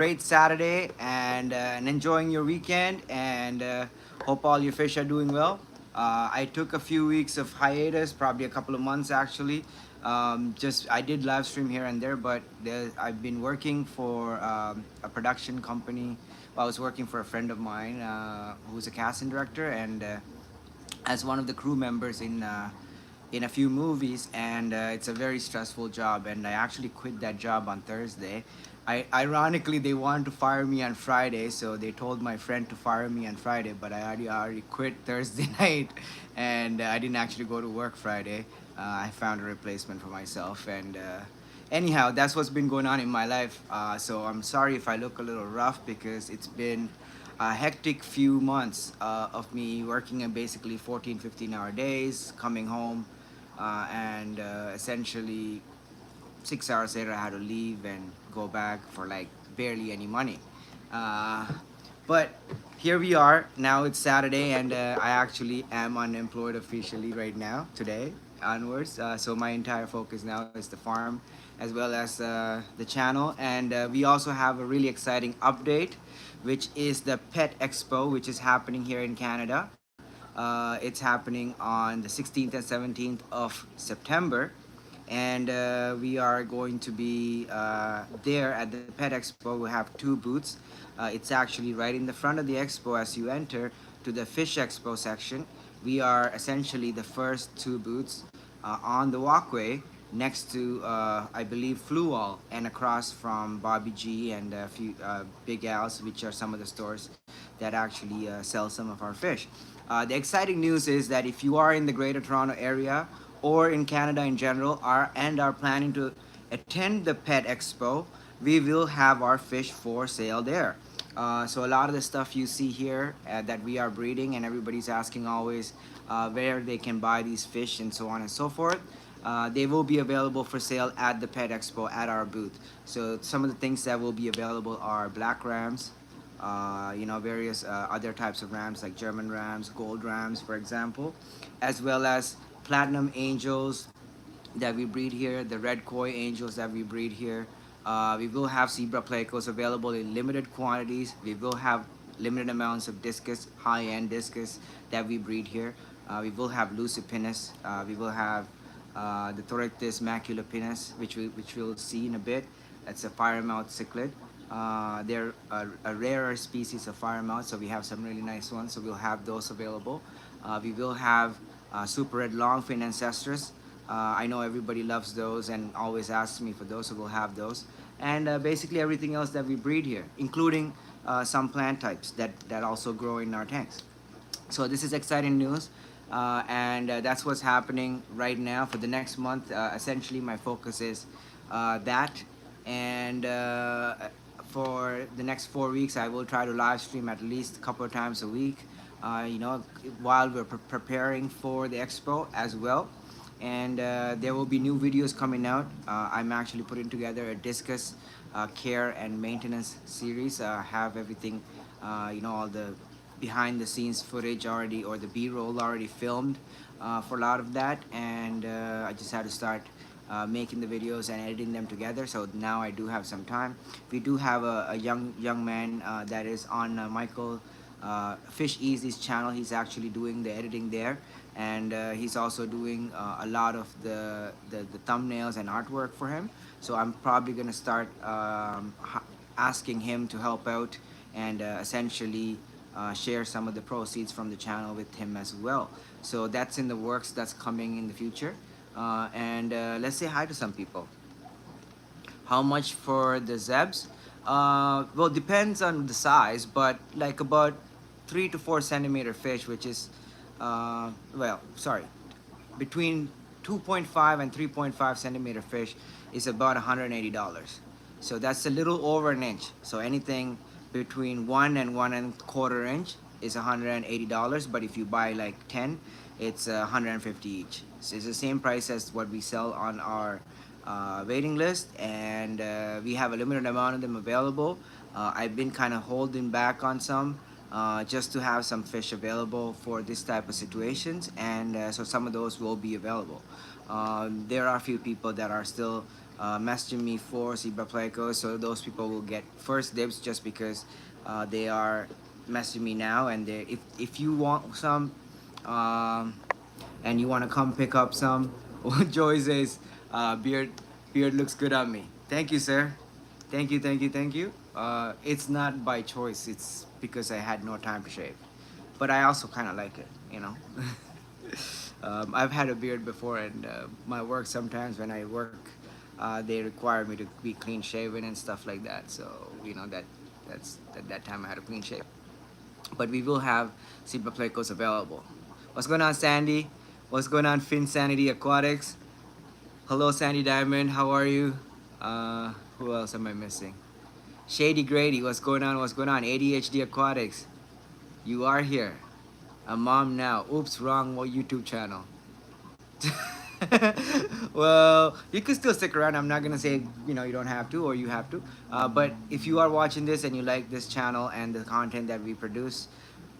great Saturday and enjoying your weekend and hope all your fish are doing well. I took a few weeks of hiatus, probably a couple of months actually. Just I did live stream here and there, but I've been working for a production company. Well, I was working for a friend of mine who's a casting director and as one of the crew members in a few movies, and it's a very stressful job. And I actually quit that job on Thursday. Ironically, they wanted to fire me on Friday, so they told my friend to fire me on Friday. But I already quit Thursday night, and I didn't actually go to work Friday. I found a replacement for myself, and anyhow, that's what's been going on in my life. So I'm sorry if I look a little rough because it's been a hectic few months of me working in basically 14, 15-hour days, coming home, and essentially 6 hours later I had to leave and go back for like barely any money. Uh, but here we are. Now it's Saturday, and I actually am unemployed officially right now, today onwards. So my entire focus now is the farm as well as the channel. And we also have a really exciting update, which is the Pet Expo, which is happening here in Canada. It's happening on the 16th and 17th of September, and we are going to be there at the Pet Expo. We have two booths. It's actually right in the front of the expo as you enter to the Fish Expo section. We are essentially the first two booths on the walkway next to, I believe, Flu Wall, and across from Bobby G and a few Big Al's, which are some of the stores that actually sell some of our fish. The exciting news is that if you are in the Greater Toronto area or in Canada in general are planning to attend the Pet Expo, we will have our fish for sale there. So a lot of the stuff you see here that we are breeding, and everybody's asking always where they can buy these fish and so on and so forth. They will be available for sale at the Pet Expo at our booth. So some of the things that will be available are black rams, various other types of rams like German rams, gold rams, for example, as well as platinum angels that we breed here, the red koi angels that we breed here. We will have zebra plecos available in limited quantities. We will have limited amounts of discus, high-end discus that we breed here. We will have lucipinus. We will have the Torictis maculopinus, which we'll see in a bit. That's a firemouth cichlid. They're a rarer species of firemouth, so we have some really nice ones. So we'll have those available. We will have super red longfin ancestors. I know everybody loves those and always asks me for those, so we'll have those. And basically everything else that we breed here, including some plant types that also grow in our tanks. So this is exciting news, and that's what's happening right now for the next month. Essentially, my focus is that, and for the next 4 weeks, I will try to live stream at least a couple of times a week. While we're preparing for the expo as well, and there will be new videos coming out. I'm actually putting together a Discus care and maintenance series. Have everything, all the behind the scenes footage already, or the b-roll already filmed for a lot of that, and I just had to start making the videos and editing them together. So now I do have some time. We do have a young man that is on Michael Fish Easy's channel. He's actually doing the editing there, and he's also doing a lot of the thumbnails and artwork for him. So I'm probably gonna start asking him to help out and essentially share some of the proceeds from the channel with him as well. So that's in the works. That's coming in the future. And let's say hi to some people. How much for the zebs? Well, depends on the size, but like about 3 to 4 centimeter fish, which is between 2.5 and 3.5 centimeter fish is about $180. So that's a little over an inch. So anything between 1 and 1 1/4 inch is $180. But if you buy like 10, it's 150 each. So it's the same price as what we sell on our waiting list, and we have a limited amount of them available. I've been kind of holding back on some just to have some fish available for this type of situations, and so some of those will be available. There are a few people that are still messaging me for zebra plecos, so those people will get first dibs just because they are messaging me now. And if you want some, um, and you want to come pick up some, Joy says, beard looks good on me. Thank you, sir. Thank you, thank you, thank you. It's not by choice. It's because I had no time to shave, but I also kind of like it, you know. I've had a beard before, and my work sometimes when I work, they require me to be clean shaven and stuff like that. So you know that's at that time I had a clean shave. But we will have Zebra Plecos available. What's going on, Sandy? What's going on, Fin Sanity Aquatics? Hello, Sandy Diamond. How are you? Who else am I missing? Shady Grady. What's going on? What's going on? ADHD Aquatics. You are here. A mom now. Oops, wrong YouTube channel. Well, you can still stick around. I'm not gonna say you don't have to or you have to. But if you are watching this and you like this channel and the content that we produce,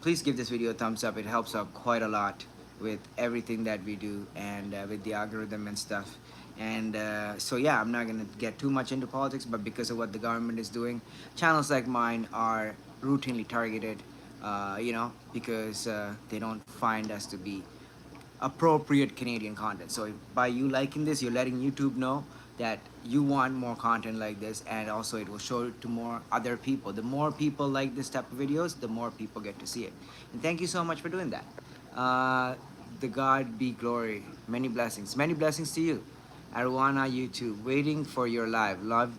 please give this video a thumbs up. It helps out quite a lot with everything that we do and with the algorithm and stuff. And so yeah, I'm not gonna get too much into politics, but because of what the government is doing, channels like mine are routinely targeted. Because they don't find us to be appropriate Canadian content. So by you liking this, you're letting YouTube know that you want more content like this, and also it will show it to more other people. The more people like this type of videos, the more people get to see it. And thank you so much for doing that. The God be glory. Many blessings. Many blessings to you. Arwana YouTube, waiting for your live. Love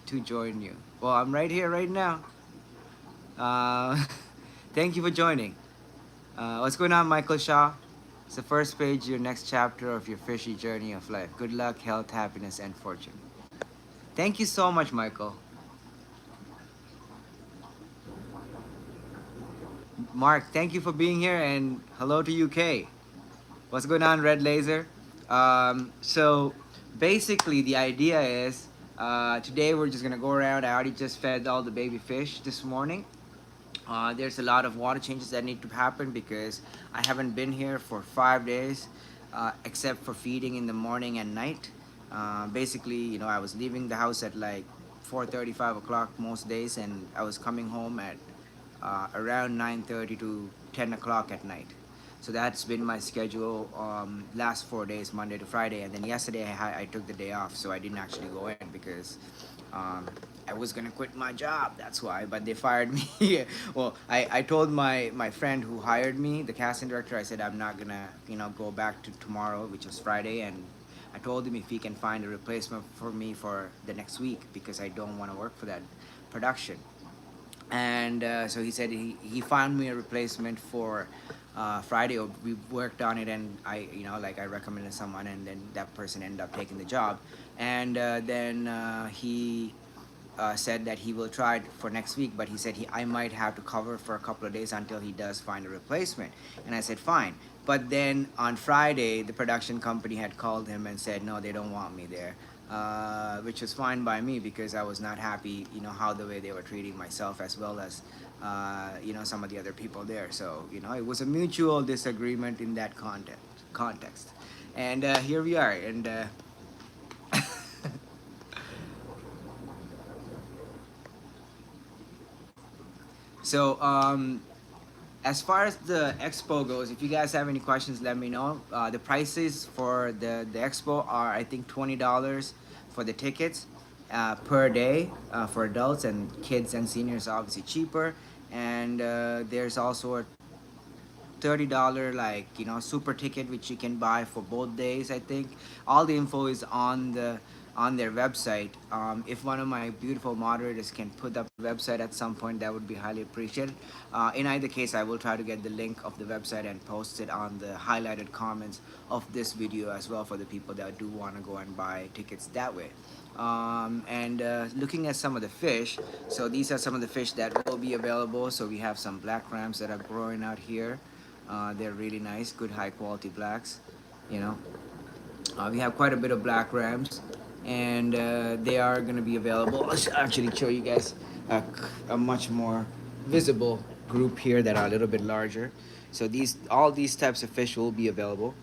to join you. Well, I'm right here right now. Thank you for joining. What's going on, Michael Shaw? It's the first page, your next chapter of your fishy journey of life. Good luck, health, happiness, and fortune. Thank you so much, Michael. Mark, thank you for being here, and hello to UK. What's going on, Red Laser? So basically, the idea is today we're just gonna go around. I already just fed all the baby fish this morning. There's a lot of water changes that need to happen because I haven't been here for 5 days, except for feeding in the morning and night. Basically, I was leaving the house at like 4:30, 5 o'clock most days, and I was coming home at around 9:30 to 10 o'clock at night. So that's been my schedule last 4 days, Monday to Friday, and then yesterday I took the day off, so I didn't actually go in because I was gonna quit my job. That's why, but they fired me. Well, I told my friend who hired me, the casting director. I said I'm not gonna go back to tomorrow, which was Friday, and I told him if he can find a replacement for me for the next week because I don't want to work for that production. And so he said he found me a replacement for Friday. We worked on it, and I recommended someone, and then that person ended up taking the job. And then he said that he will try it for next week, but he said I might have to cover for a couple of days until he does find a replacement. And I said fine. But then on Friday, the production company had called him and said no, they don't want me there, which was fine by me because I was not happy, how the way they were treating myself as well as some of the other people there. So it was a mutual disagreement in that context. And here we are. And so as far as the expo goes, if you guys have any questions, let me know. The prices for the expo are, I think, $20 for the tickets per day for adults, and kids and seniors are obviously cheaper. And there's also a $30 super ticket which you can buy for both days. I think all the info is on their website. If one of my beautiful moderators can put up the website at some point, that would be highly appreciated. In either case, I will try to get the link of the website and post it on the highlighted comments of this video as well for the people that do want to go and buy tickets that way. And looking at some of the fish, so these are some of the fish that will be available. So we have some black rams that are growing out here. They're really nice, good high quality blacks. We have quite a bit of black rams, and they are going to be available. Let's actually show you guys a much more visible group here that are a little bit larger. So all these types of fish will be available.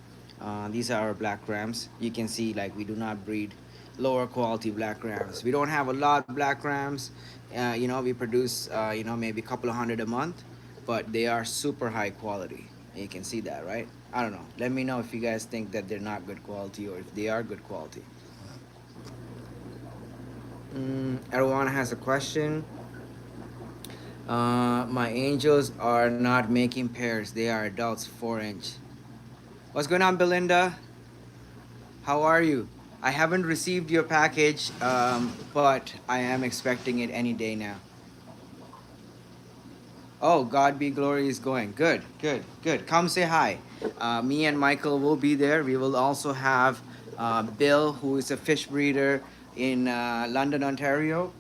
These are our black rams. You can see we do not breed lower quality black rams. We don't have a lot of black rams. We produce maybe a couple of hundred a month, but they are super high quality. You can see that, right? I don't know. Let me know if you guys think that they're not good quality or if they are good quality. Everyone has a question. My angels are not making pairs. They are adults, 4 inch. What's going on, Belinda? How are you? I haven't received your package, but I am expecting it any day now. Oh, God be glory is going. Good, good, good. Come say hi. Me and Michael will be there. We will also have Bill, who is a fish breeder in London, Ontario.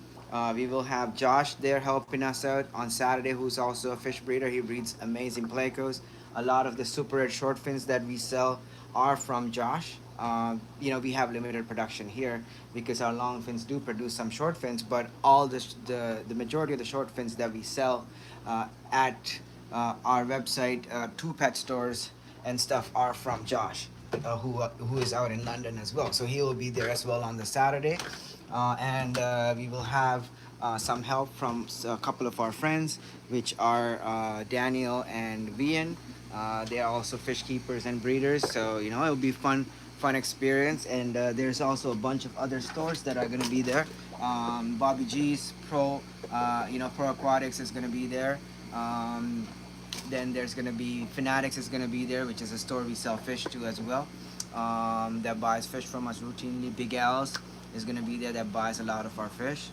We will have Josh there helping us out on Saturday, who's also a fish breeder. He breeds amazing plecos. A lot of the super red short fins that we sell are from Josh. We have limited production here because our long fins do produce some short fins, but all the majority of the short fins that we sell at our website, two pet stores and stuff are from Josh, who is out in London as well. So he will be there as well on the Saturday, and we will have some help from a couple of our friends, which are Daniel and Vian. They are also fish keepers and breeders, so it'll be fun experience. And there's also a bunch of other stores that are going to be there. Bobby G's Pro Aquatics is going to be there. um, then there's going to be Fanatics is going to be there, which is a store we sell fish to as well, that buys fish from us routinely. Big Al's is going to be there, that buys a lot of our fish.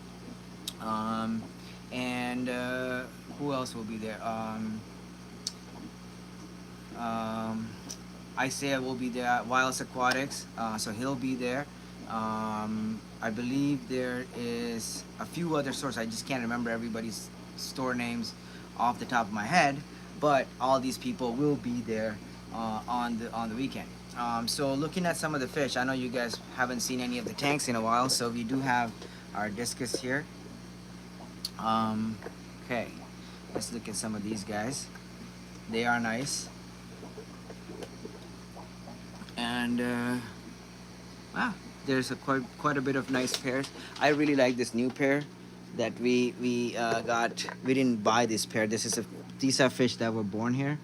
um, and who else will be there? Um, Isaiah will be there at Wiles Aquatics, so he'll be there. I believe there is a few other stores. I just can't remember everybody's store names off the top of my head, but all these people will be there on the weekend. So looking at some of the fish, I know you guys haven't seen any of the tanks in a while, so we do have our Discus here. Okay, let's look at some of these guys. They are nice. And wow, there's quite a bit of nice pairs. I really like this new pair that we got. We didn't buy this pair. These are fish that were born here.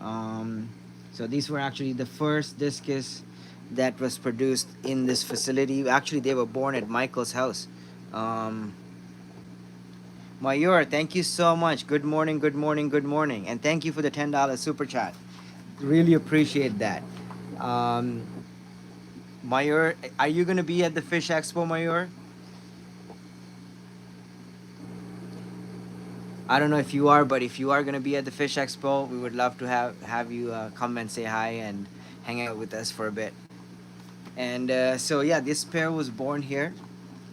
So these were actually the first Discus that was produced in this facility. Actually, they were born at Michael's house. Mayur, thank you so much. Good morning, good morning, good morning, and thank you for the $10 super chat. Really appreciate that. Um, Mayur, are you gonna be at the Fish Expo, Mayur? I don't know if you are, but if you are gonna be at the Fish Expo, we would love to have you come and say hi and hang out with us for a bit. And so yeah, this pair was born here,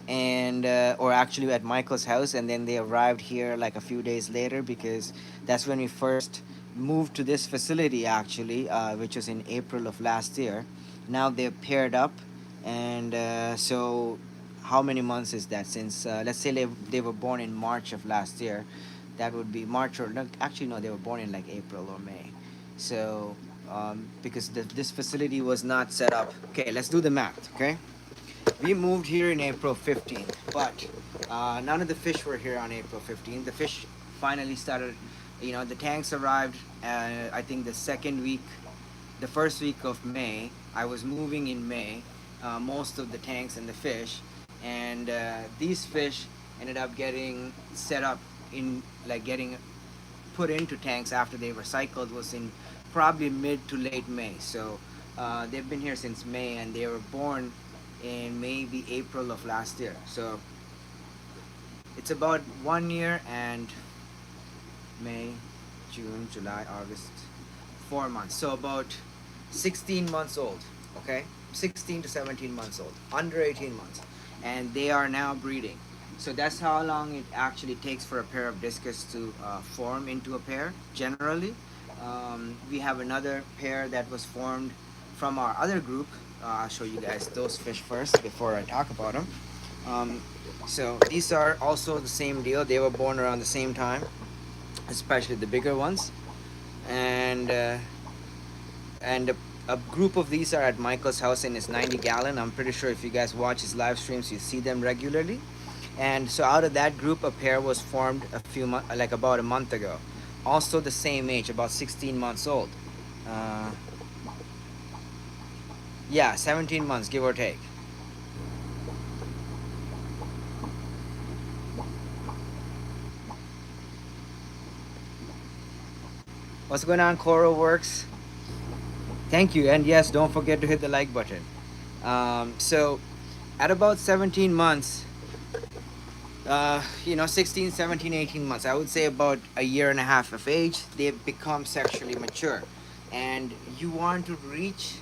and or actually at Michael's house, and then they arrived here like a few days later because that's when we first moved to this facility actually, which was in April of last year. Now they're paired up, and so how many months is that since let's say they were born in March of last year? That would be March, or no, actually no, they were born in like April or May. So because this facility was not set up. Okay, let's do the math. Okay, we moved here in April 15th, but none of the fish were here on April 15th. The fish finally started, the tanks arrived, I think the first week of May. I was moving in May, most of the tanks and the fish, and these fish ended up getting set up getting put into tanks after they were cycled was in probably mid to late May. So they've been here since May, and they were born in maybe April of last year. So it's about 1 year and May, June, July, August, 4 months. So about 16 months old. Okay, 16 to 17 months old, under 18 months, and they are now breeding. So that's how long it actually takes for a pair of Discus to form into a pair. Generally, we have another pair that was formed from our other group. I'll show you guys those fish first before I talk about them. So these are also the same deal. They were born around the same time, especially the bigger ones, and A group of these are at Michael's house in his 90-gallon. I'm pretty sure if you guys watch his live streams, you see them regularly. And so out of that group, a pair was formed a few months, like about a month ago. Also the same age, about 16 months old. Uh, yeah, 17 months, give or take. What's going on, Coral Works? Thank you. And yes, don't forget to hit the like button. So at about 17 months, 16, 17, 18 months, I would say about a year and a half of age, they become sexually mature. And you want to reach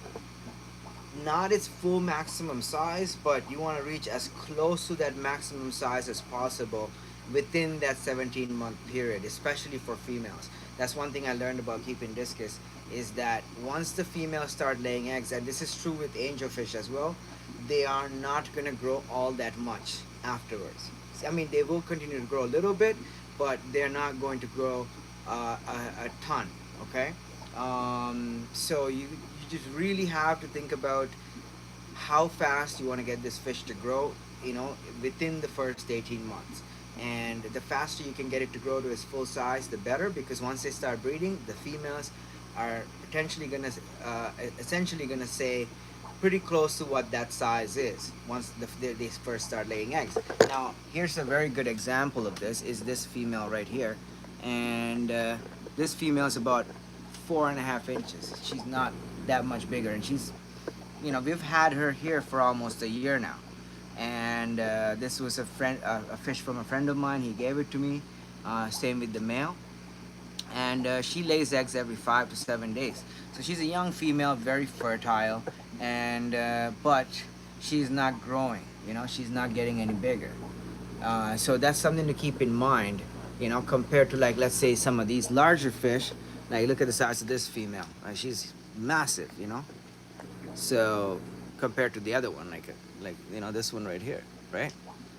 not its full maximum size, but you want to reach as close to that maximum size as possible within that 17-month period, especially for females. That's one thing I learned about keeping discus is that once the females start laying eggs, and this is true with angelfish as well, they are not going to grow all that much afterwards. I mean, they will continue to grow a little bit, but they're not going to grow a ton. Okay, so you just really have to think about how fast you want to get this fish to grow, within the first 18 months. And the faster you can get it to grow to its full size, the better, because once they start breeding, the females are potentially gonna, essentially gonna say pretty close to what that size is once they first start laying eggs. Now, here's a very good example of this, is this female right here. And this female is about 4.5 inches. She's not that much bigger, and we've had her here for almost a year now. And this was a fish from a friend of mine. He gave it to me. Same with the male. And she lays eggs every 5 to 7 days. So she's a young female, very fertile, and but she's not growing. She's not getting any bigger. So that's something to keep in mind. Compared to, like, let's say some of these larger fish. Like, look at the size of this female. She's massive. So compared to the other one, like this one right here, right?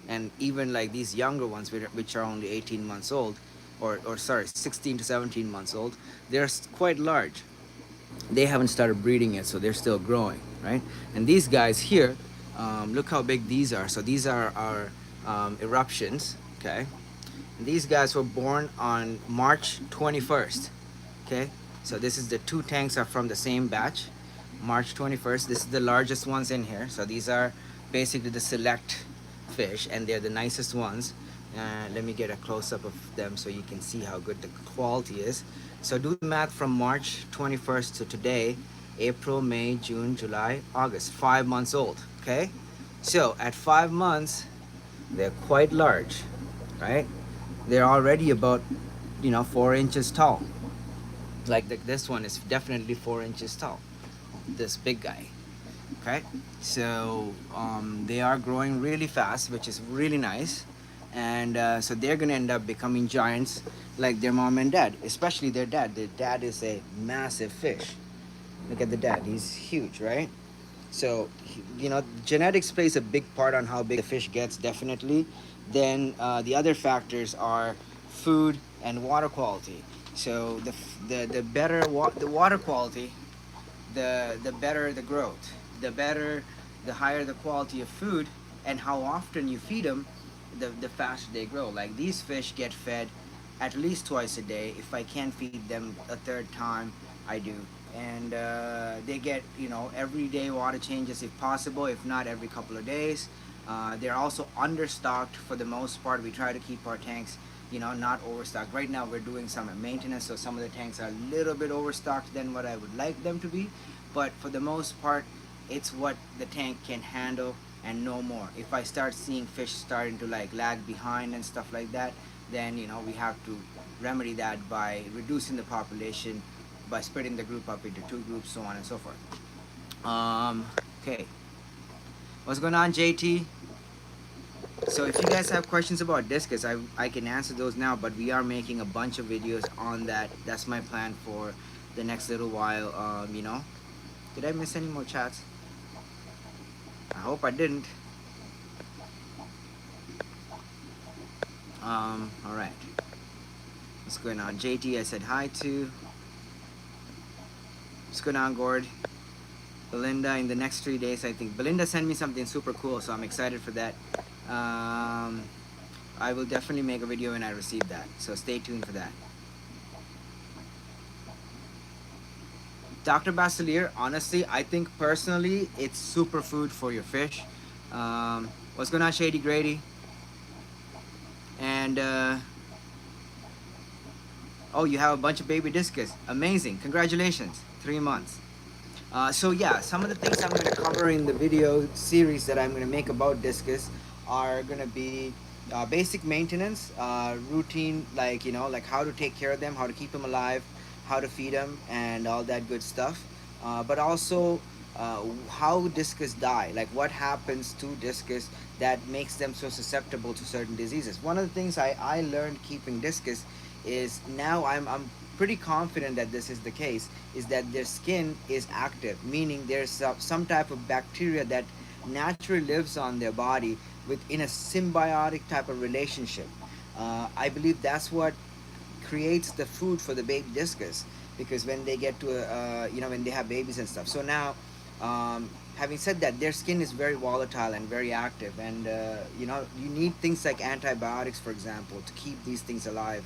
And even like these younger ones, which are only 18 months old, or sorry, 16 to 17 months old, they're quite large. They haven't started breeding yet, so they're still growing, right? And these guys here, look how big these are. So these are our eruptions, okay? And these guys were born on March 21st, okay? So this is the two tanks are from the same batch. March 21st. This is the largest ones in here. So these are basically the select fish, and they're the nicest ones. Let me get a close-up of them so you can see how good the quality is. So do the math from March 21st to today: April, May, June, July, August. 5 months old, okay? So at 5 months, they're quite large, right? They're already about, 4 inches tall. Like this one is definitely 4 inches tall, this big guy. Okay, so they are growing really fast, which is really nice. And so they're gonna end up becoming giants like their mom and dad, especially their dad. Their dad is a massive fish. Look at the dad, he's huge, right? So genetics plays a big part on how big the fish gets, definitely. Then the other factors are food and water quality. So the better the water quality, the better the growth, the higher the quality of food, and how often you feed them, the faster they grow. Like these fish get fed at least twice a day. If I can't feed them a third time, I do. And they get everyday water changes if possible, if not every couple of days. They're also understocked for the most part. We try to keep our tanks not overstocked. Right now we're doing some maintenance, so some of the tanks are a little bit overstocked than what I would like them to be, but for the most part it's what the tank can handle and no more. If I start seeing fish starting to like lag behind and stuff like that, then we have to remedy that by reducing the population, by splitting the group up into two groups, so on and so forth. Okay, what's going on, JT? So if you guys have questions about discus, I can answer those now, but we are making a bunch of videos on that. That's my plan for the next little while. Did I miss any more chats? I hope I didn't. All right. What's going on? JT, I said hi to. What's going on, Gord? Belinda in the next 3 days, I think. Belinda sent me something super cool, so I'm excited for that. Um, I will definitely make a video when I receive that, so stay tuned for that. Dr. Basilier, honestly, I think personally it's superfood for your fish. What's going on, Shady Grady? And oh, you have a bunch of baby discus. Amazing. Congratulations. 3 months. So yeah, some of the things I'm going to cover in the video series that I'm going to make about discus are going to be basic maintenance, routine, like like how to take care of them, how to keep them alive, how to feed them, and all that good stuff. But also how discus die, like what happens to discus that makes them so susceptible to certain diseases. One of the things I learned keeping discus is now I'm pretty confident that this is the case, is that their skin is active, meaning there's some type of bacteria that naturally lives on their body within a symbiotic type of relationship. I believe that's what creates the food for the baby discus, because when they get to when they have babies and stuff. So now, having said that, their skin is very volatile and very active, and you need things like antibiotics, for example, to keep these things alive.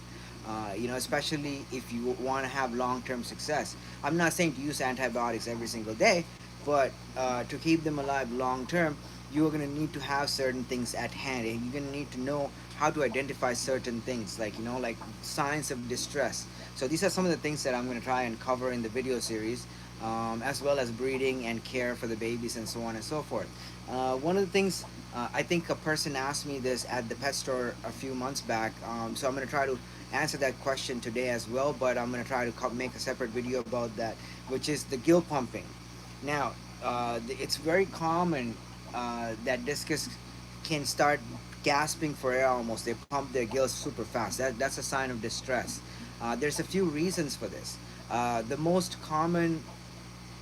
Especially if you want to have long-term success. I'm not saying to use antibiotics every single day, but to keep them alive long-term, you're going to need to have certain things at hand, and you're going to need to know how to identify certain things, like like signs of distress. So these are some of the things that I'm going to try and cover in the video series, as well as breeding and care for the babies and so on and so forth. One of the things, I think a person asked me this at the pet store a few months back, so I'm going to try to answer that question today as well, but I'm going to try to make a separate video about that, which is the gill pumping. Now, it's very common that discus can start gasping for air almost. They pump their gills super fast. That's a sign of distress. There's a few reasons for this. The most common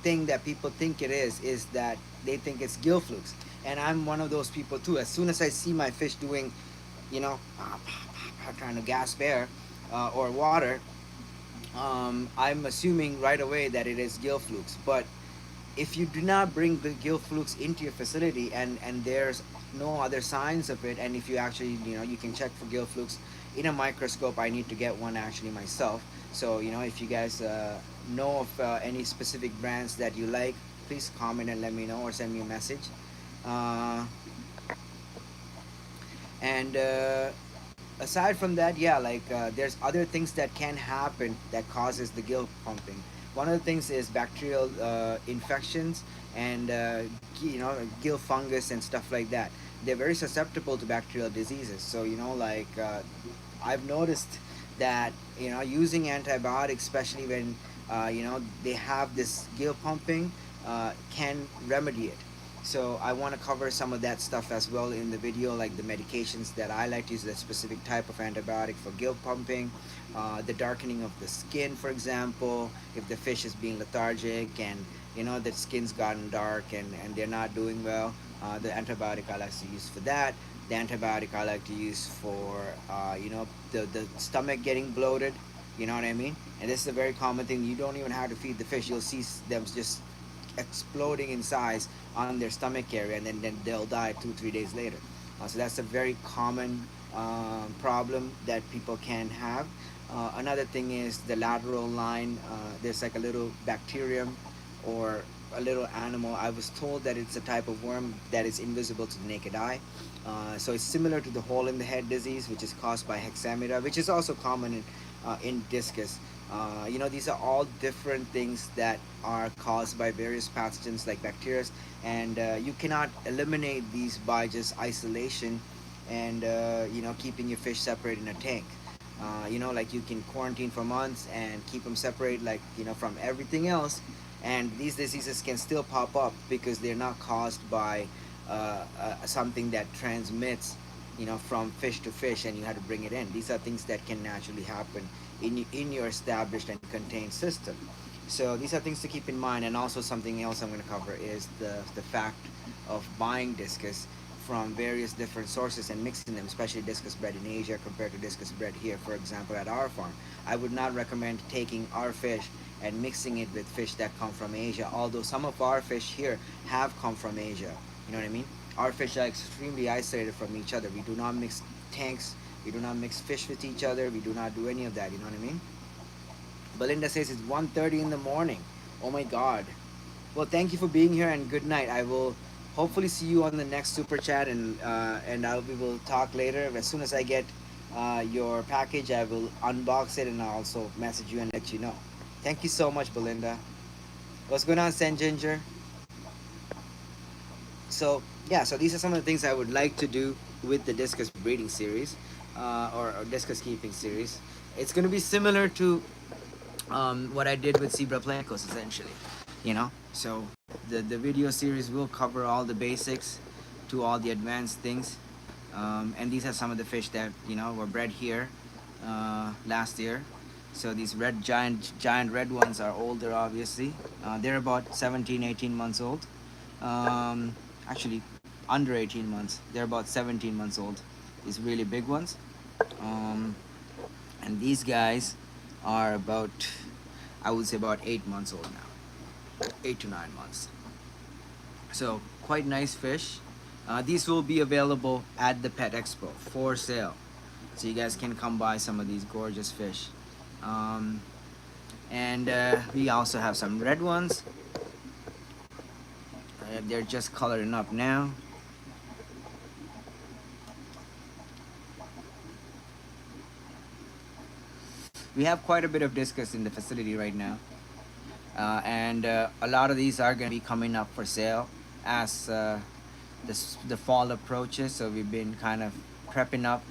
thing that people think it is that they think it's gill flukes. And I'm one of those people too. As soon as I see my fish doing, trying to gasp air or water, I'm assuming right away that it is gill flukes. But if you do not bring the gill flukes into your facility, and there's no other signs of it, and if you actually you can check for gill flukes in a microscope. I need to get one actually myself. So if you guys know of any specific brands that you like, please comment and let me know, or send me a message. uh, and aside from that, yeah, like there's other things that can happen that causes the gill pumping. One of the things is bacterial infections, and gill fungus and stuff like that. They're very susceptible to bacterial diseases. So like I've noticed that using antibiotics, especially when they have this gill pumping, can remedy it. So I want to cover some of that stuff as well in the video, like the medications that I like to use, that specific type of antibiotic for gill pumping, the darkening of the skin, for example, if the fish is being lethargic and the skin's gotten dark, and they're not doing well, the antibiotic I like to use for that. The antibiotic I like to use for the stomach getting bloated, you know what I mean? And this is a very common thing. You don't even have to feed the fish. You'll see them just exploding in size on their stomach area, and then they'll die 2 3 days later. So that's a very common problem that people can have. Another thing is the lateral line. There's like a little bacterium or a little animal. I was told that it's a type of worm that is invisible to the naked eye. So it's similar to the hole in the head disease, which is caused by hexamida, which is also common in discus. These are all different things that are caused by various pathogens like bacteria, and you cannot eliminate these by just isolation and keeping your fish separate in a tank. Like you can quarantine for months and keep them separate, like from everything else, and these diseases can still pop up because they're not caused by something that transmits from fish to fish, and you had to bring it in. These are things that can naturally happen in your established and contained system. So these are things to keep in mind. And also something else I'm going to cover is the fact of buying discus from various different sources and mixing them, especially discus bred in Asia compared to discus bred here, for example, at our farm. I would not recommend taking our fish and mixing it with fish that come from Asia, although some of our fish here have come from Asia. You know what I mean? Our fish are extremely isolated from each other. We do not mix tanks, we do not mix fish with each other, we do not do any of that, you know what I mean? Belinda says it's 1:30 in the morning. Oh my god. Well, thank you for being here and good night. I will hopefully see you on the next super chat, and we will talk later. As soon as I get your package, I will unbox it and I'll also message you and let you know. Thank you so much, Belinda. What's going on, Sen Ginger? So yeah, so these are some of the things I would like to do with the discus breeding series, or discus keeping series. It's going to be similar to what I did with zebra planicos, essentially. You know, so the video series will cover all the basics to all the advanced things, and these are some of the fish that were bred here last year. So these red giant red ones are older, obviously. They're about 17, 18 months old. Actually, under 18 months. They're about 17 months old. These really big ones. And these guys are about, I would say, about 8 months old now. 8 to 9 months. So quite nice fish. These will be available at the Pet Expo for sale. So you guys can come buy some of these gorgeous fish. And we also have some red ones. They're just coloring up now. We have quite a bit of discus in the facility right now. And a lot of these are going to be coming up for sale as the fall approaches. So we've been kind of prepping up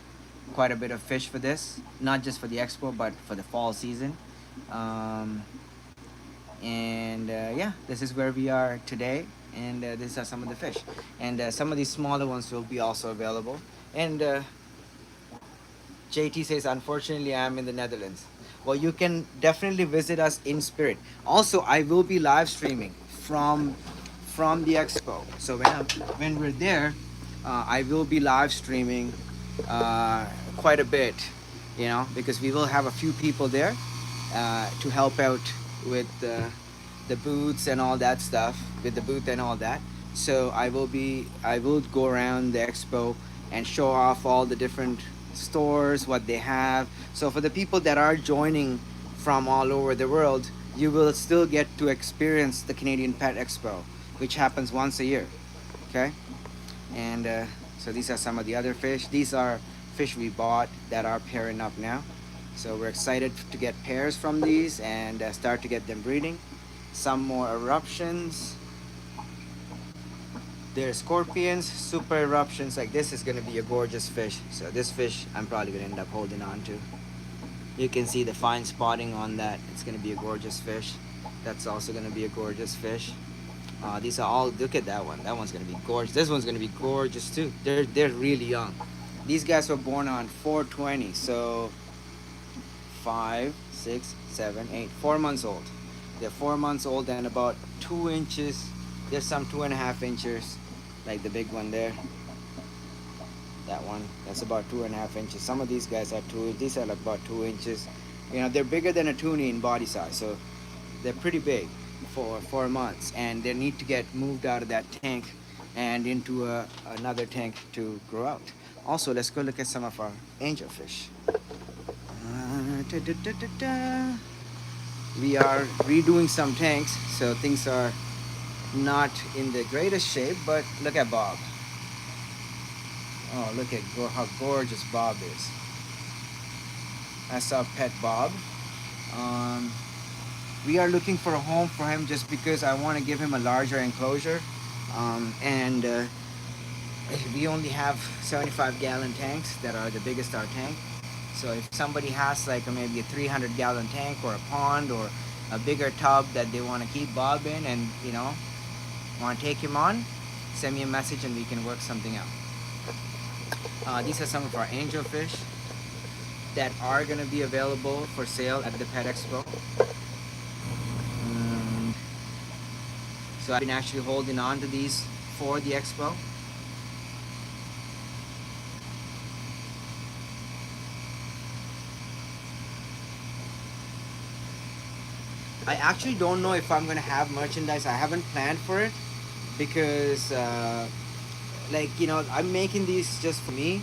quite a bit of fish for this, not just for the expo but for the fall season. Yeah, this is where we are today, and these are some of the fish, and some of these smaller ones will be also available. And JT says, unfortunately, I'm in the Netherlands. Well, you can definitely visit us in spirit. Also, I will be live streaming from the expo. So when we're there, I will be live streaming quite a bit, because we will have a few people there to help out with the booths and all that stuff, with the booth and all that. So I will go around the expo and show off all the different stores, what they have. So for the people that are joining from all over the world, you will still get to experience the Canadian Pet Expo, which happens once a year. Okay, and so these are some of the other fish. These are fish we bought that are pairing up now. So we're excited to get pairs from these and start to get them breeding. Some more eruptions. They're scorpions, super eruptions. Like this is gonna be a gorgeous fish. So this fish I'm probably gonna end up holding on to. You can see the fine spotting on that. It's gonna be a gorgeous fish. That's also gonna be a gorgeous fish. These are all, look at that one. That one's gonna be gorgeous. This one's gonna be gorgeous too. They're really young. These guys were born on 420, so 5, 6, 7, 8, 4 months old. They're 4 months old and about 2 inches. There's some 2.5 inches, like the big one there. That one, that's about 2.5 inches. Some of these guys are these are like about 2 inches. They're bigger than a toonie in body size, so they're pretty big for 4 months, and they need to get moved out of that tank and into another tank to grow out. Also, let's go look at some of our angelfish. We are redoing some tanks, so things are not in the greatest shape, but look at Bob. Oh, look at how gorgeous Bob is. That's our pet Bob. We are looking for a home for him just because I want to give him a larger enclosure, and we only have 75-gallon tanks that are the biggest our tank. So if somebody has like maybe a 300-gallon tank or a pond or a bigger tub that they want to keep Bob in, and want to take him on, send me a message and we can work something out. These are some of our angelfish that are going to be available for sale at the Pet Expo. So I've been actually holding on to these for the expo. I actually don't know if I'm gonna have merchandise. I haven't planned for it because, like, I'm making these just for me.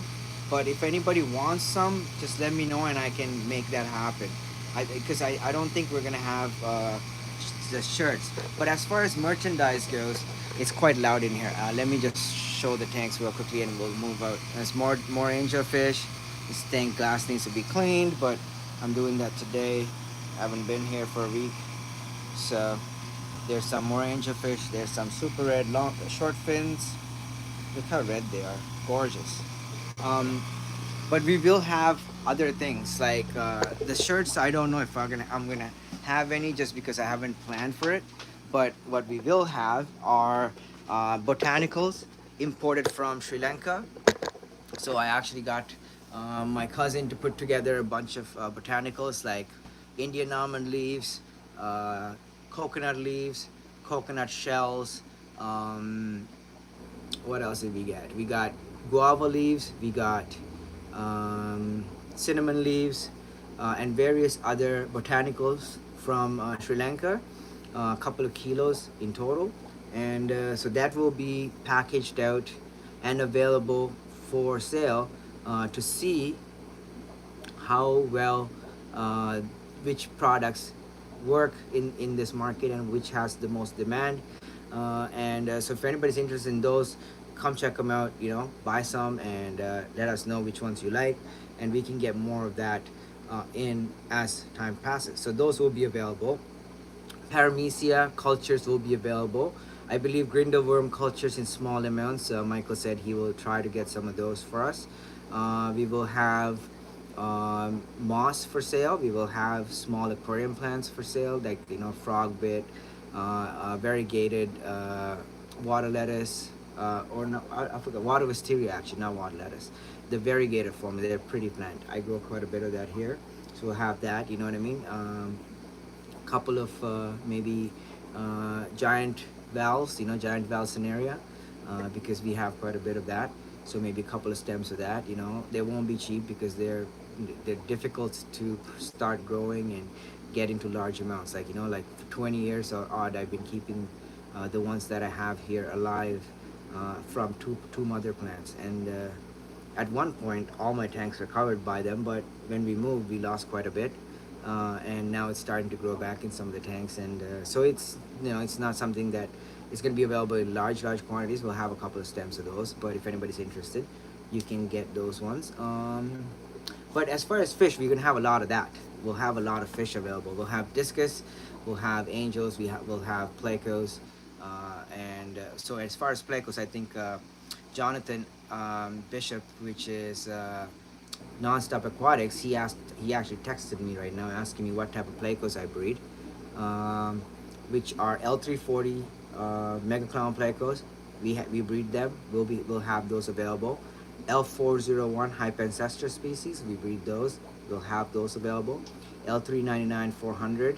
But if anybody wants some, just let me know and I can make that happen. I don't think we're gonna have the shirts. But as far as merchandise goes, it's quite loud in here. Let me just show the tanks real quickly and we'll move out. There's more angelfish. This tank glass needs to be cleaned, but I'm doing that today. I haven't been here for a week. So there's some more angelfish. There's some super red long short fins. Look how red they are. Gorgeous. Um, but we will have other things like the shirts. I don't know if I'm gonna have any just because I haven't planned for it. But what we will have are botanicals imported from Sri Lanka. So I actually got my cousin to put together a bunch of botanicals like Indian almond leaves, uh, coconut leaves, coconut shells. Um, what else did we get? We got guava leaves, we got cinnamon leaves, and various other botanicals from Sri Lanka, a couple of kilos in total. And so that will be packaged out and available for sale to see how well uh, which products work in this market and which has the most demand. And so if anybody's interested in those, come check them out, buy some and let us know which ones you like, and we can get more of that in as time passes. So those will be available. Paramecia cultures will be available. I believe grindelworm cultures in small amounts. Michael said he will try to get some of those for us. We will have moss for sale. We will have small aquarium plants for sale, like frog bit, variegated water lettuce, or no, I forgot water wisteria actually, not water lettuce. The variegated form, they're pretty plant. I grow quite a bit of that here, so we'll have that. You know what I mean? Couple of maybe giant valves, giant valve scenario, because we have quite a bit of that. So maybe a couple of stems of that. They won't be cheap because they're difficult to start growing and get into large amounts. Like for 20 years or odd, I've been keeping the ones that I have here alive from two mother plants. And at one point, all my tanks were covered by them, but when we moved, we lost quite a bit. And now it's starting to grow back in some of the tanks, and so it's not something that is going to be available in large quantities. We'll have a couple of stems of those, but if anybody's interested, you can get those ones. But as far as fish, we're going to have a lot of that. We'll have a lot of fish available. We'll have discus, we'll have angels, we'll have plecos, and so as far as plecos, I think Jonathan Bishop, which is Nonstop Aquatics, he actually texted me right now asking me what type of plecos I breed, um, which are L340 Mega Clown plecos. We breed them. We'll have those available. L401 Hype Ancestor species, we breed those. We'll have those available. L399 400.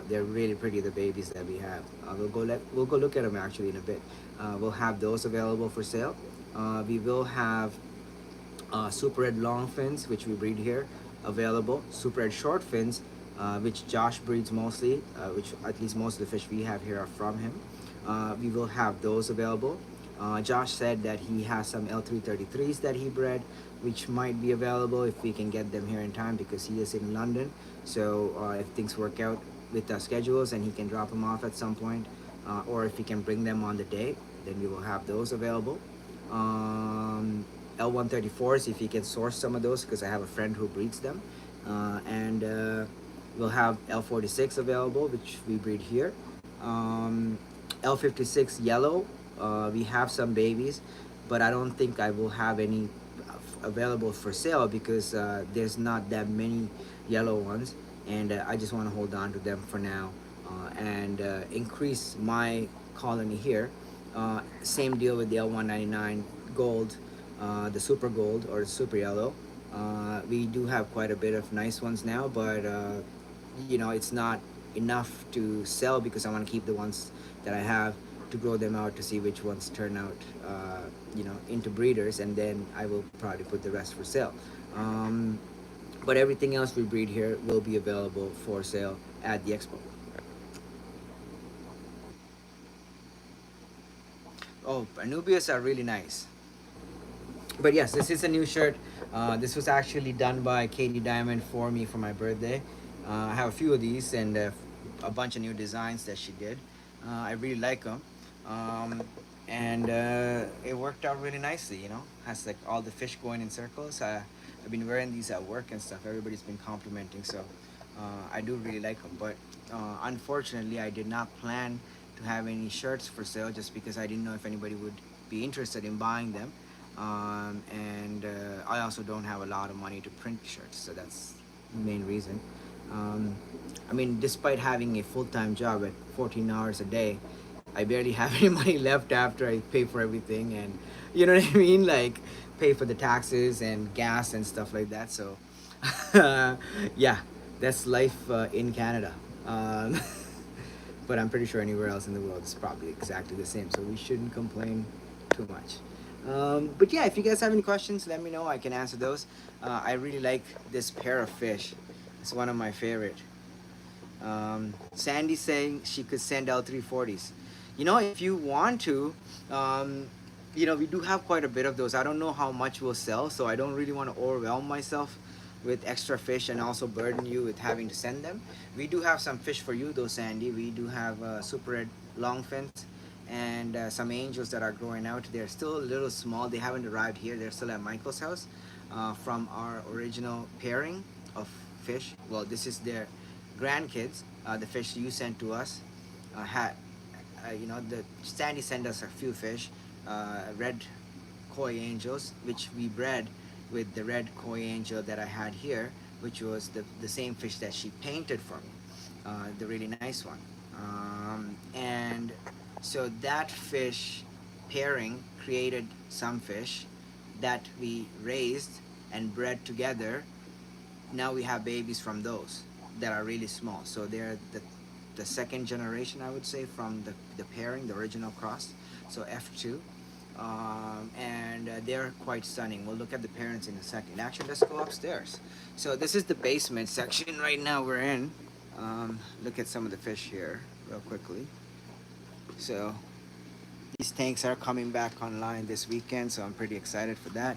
They're really pretty, the babies that we have. We'll go look at them actually in a bit. We'll have those available for sale. We will have super red long fins, which we breed here, available. Super red short fins, which Josh breeds mostly, which at least most of the fish we have here are from him. We will have those available. Josh said that he has some L333s that he bred, which might be available if we can get them here in time because he is in London. So if things work out with the schedules and he can drop them off at some point, or if he can bring them on the day, then we will have those available. L134s if he can source some of those because I have a friend who breeds them. And we'll have L46 available, which we breed here. L56 yellow, we have some babies, but I don't think I will have any available for sale because there's not that many yellow ones, and I just want to hold on to them for now and increase my colony here. Same deal with the L199 gold, the super gold or the super yellow. We do have quite a bit of nice ones now, but it's not enough to sell because I want to keep the ones that I have to grow them out to see which ones turn out, into breeders, and then I will probably put the rest for sale. But everything else we breed here will be available for sale at the expo. Oh, Anubias are really nice. But yes, this is a new shirt. This was actually done by Katie Diamond for me for my birthday. I have a few of these and a bunch of new designs that she did. I really like them. Um, and it worked out really nicely, you know. Has like all the fish going in circles. I've been wearing these at work and stuff. Everybody's been complimenting, so I do really like them. But unfortunately, I did not plan to have any shirts for sale just because I didn't know if anybody would be interested in buying them. And I also don't have a lot of money to print shirts, so that's the main reason. Um, I mean, despite having a full-time job at 14 hours a day, I barely have any money left after I pay for everything, and you know what I mean, like pay for the taxes and gas and stuff like that. So, yeah, that's life in Canada. Um, but I'm pretty sure anywhere else in the world is probably exactly the same. So we shouldn't complain too much. But yeah, if you guys have any questions, let me know. I can answer those. I really like this pair of fish. It's one of my favorite. Sandy saying she could send out 340s. You know, if you want to, um, you know, we do have quite a bit of those. I don't know how much we'll sell, so I don't really want to overwhelm myself with extra fish and also burden you with having to send them. We do have some fish for you though, Sandy. We do have super red longfins and some angels that are growing out. They're still a little small. They haven't arrived here. They're still at Michael's house from our original pairing of fish. Well, this is their grandkids. The fish you sent to us had, you know, the Sandy sent us a few fish, red koi angels, which we bred with the red koi angel that I had here, which was the same fish that she painted for me, the really nice one. And so that fish pairing created some fish that we raised and bred together. Now we have babies from those that are really small. So they're the second generation, I would say, from the pairing, the original cross. So F2. And they're quite stunning. We'll look at the parents in a second. Actually, let's go upstairs. So this is the basement section right now we're in. Look at some of the fish here real quickly. So these tanks are coming back online this weekend, so I'm pretty excited for that.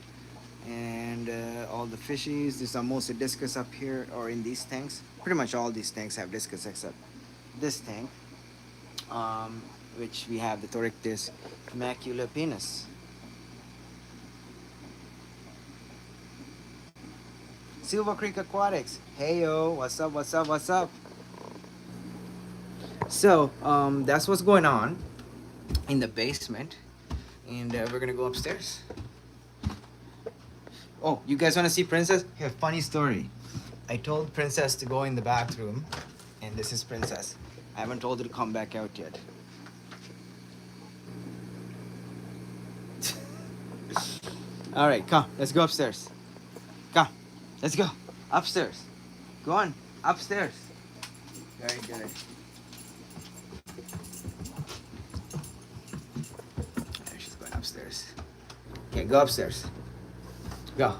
And all the fishies, there's mostly discus up here or in these tanks. Pretty much all these tanks have discus except this tank, which we have the Torictis maculopenus. Silver Creek Aquatics. Hey yo, what's up, what's up, what's up? So, that's what's going on in the basement. And we're gonna go upstairs. Oh, you guys wanna see Princess? Here, funny story. I told Princess to go in the bathroom, and this is Princess. I haven't told her to come back out yet. All right, come, let's go upstairs. Come, let's go upstairs. Go on, upstairs. Very good. She's going upstairs. Okay, go upstairs. Go.